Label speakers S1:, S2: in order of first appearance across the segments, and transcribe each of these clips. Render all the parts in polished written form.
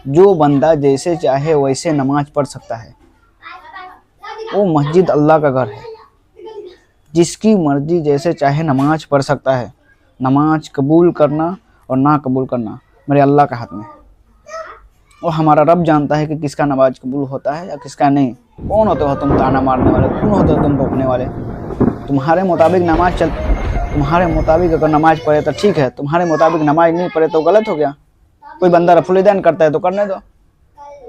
S1: जो बंदा जैसे चाहे वैसे नमाज पढ़ सकता है, वो मस्जिद अल्लाह का घर है। जिसकी मर्जी जैसे चाहे नमाज पढ़ सकता है। नमाज कबूल करना और ना कबूल करना मेरे अल्लाह के हाथ में है। और हमारा रब जानता है कि किसका नमाज कबूल होता है या किसका नहीं। कौन होते हो तुम ताना मारने वाले? कौन होते हो तुम रोकने वाले? तुम्हारे मुताबिक नमाज चल, तुम्हारे मुताबिक अगर नमाज पढ़े तो ठीक है, तुम्हारे मुताबिक नमाज नहीं पढ़े तो गलत हो गया। कोई बंदा रफुलिदैन करता है तो करने दो,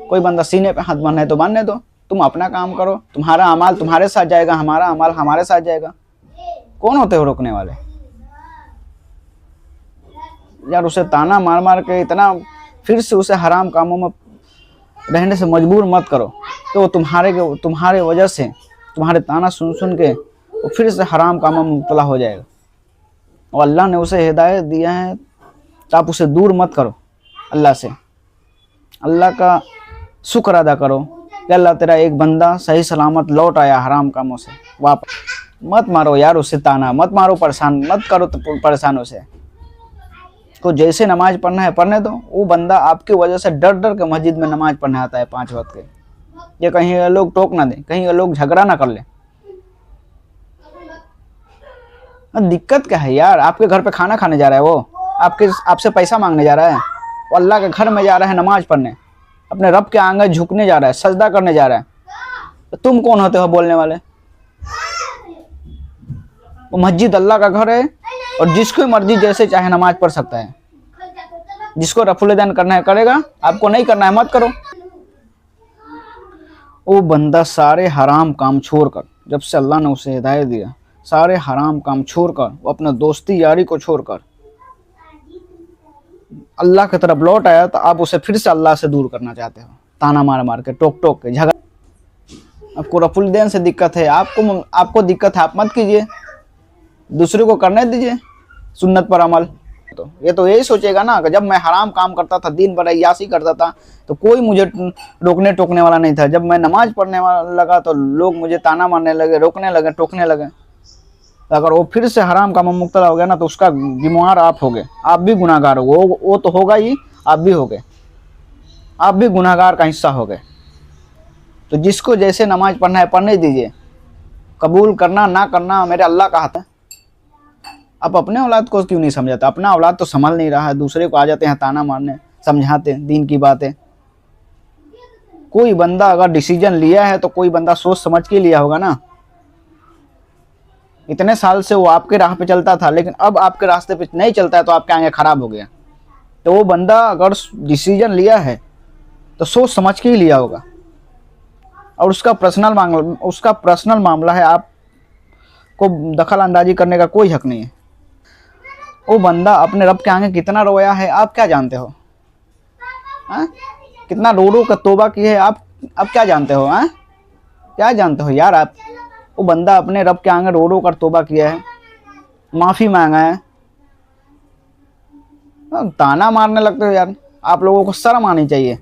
S1: कोई बंदा सीने पे हाथ बांधे है तो बांधने दो। तुम अपना काम करो, तुम्हारा अमाल तुम्हारे साथ जाएगा, हमारा अमाल हमारे साथ जाएगा। कौन होते हो रोकने वाले? यार उसे ताना मार मार के इतना फिर से उसे हराम कामों में रहने से मजबूर मत करो। तो तुम्हारे वजह से, तुम्हारे ताना सुन सुन के वो फिर से हराम कामों में मुब्तला हो जाएगा। और अल्लाह ने उसे हिदायत दिया है तो आप उसे दूर मत करो अल्लाह से। अल्लाह का शुक्र अदा करो कि अल्लाह तेरा एक बंदा सही सलामत लौट आया हराम कामों से वापस। मत मारो यार उसे ताना, मत मारो, परेशान मत करो तो परेशान उसे। तो जैसे नमाज पढ़ना है पढ़ने दो। वो बंदा आपकी वजह से डर डर के मस्जिद में नमाज पढ़ने आता है 5 वक्त के। ये कहीं ये लोग टोक ना दे, कहीं ये लोग झगड़ा ना कर ले। दिक्कत क्या है यार? आपके घर पे खाना खाने जा रहा है, वो आपसे पैसा मांगने जा रहा है। वो अल्लाह के घर में जा रहा है नमाज पढ़ने, अपने रब के आगे झुकने जा रहा है, सजदा करने जा रहा है। तो तुम कौन होते हो बोलने वाले? वो मस्जिद अल्लाह का घर है और जिसको मर्जी जैसे चाहे नमाज पढ़ सकता है। जिसको रफुलिदैन करना है करेगा, आपको नहीं करना है मत करो। वो बंदा सारे हराम काम छोड़कर, जब से अल्लाह ने उसे हिदायत दिया, सारे हराम काम छोड़कर, वो अपने दोस्ती यारी को छोड़कर अल्लाह की तरफ लौट आया। तो आप उसे फिर से अल्लाह से दूर करना चाहते हो, ताना मार मार के, टोक टोक के, झगड़ा। आपको रफुलिदैन से दिक्कत है, आपको दिक्कत है, आप मत कीजिए, दूसरे को करने दीजिए सुन्नत पर अमल। तो ये तो यही सोचेगा ना कि जब मैं हराम काम करता था, दिन भर अय्यासी करता था, तो कोई मुझे रोकने टोकने वाला नहीं था। जब मैं नमाज पढ़ने वाला लगा तो लोग मुझे ताना मारने लगे, रोकने लगे, टोकने लगे। तो अगर वो फिर से हराम काम में मुब्तला हो गया ना, तो उसका जिम्मेवार आप होगे, आप भी गुनाहगार हो। वो तो होगा ही, आप भी होगे, आप भी गुनाहगार का हिस्सा होगे। तो जिसको जैसे नमाज पढ़ना है पढ़ने दीजिए, कबूल करना ना करना मेरे अल्लाह का हाथ है। आप अपने औलाद को क्यों नहीं समझाते? अपना औलाद तो संभल नहीं रहा है, दूसरे को आ जाते हैं ताना मारने, समझाते दीन की बातें। कोई बंदा अगर डिसीजन लिया है तो कोई बंदा सोच समझ के लिया होगा ना। इतने साल से वो आपके राह पे चलता था, लेकिन अब आपके रास्ते पे नहीं चलता है तो आपके आगे खराब हो गया। तो वो बंदा अगर डिसीजन लिया है तो सोच समझ के ही लिया होगा। और उसका पर्सनल मामला है, आपको दखल अंदाजी करने का कोई हक नहीं है। वो बंदा अपने रब के आगे कितना रोया है आप क्या जानते हो? कितना रो रो कर तौबा की है आप क्या जानते हो? क्या जानते हो यार आप? वो बंदा अपने रब के आगे रो रो कर तौबा किया है, माफ़ी मांगा है। ताना मारने लगते हो यार, आप लोगों को शर्म आनी चाहिए।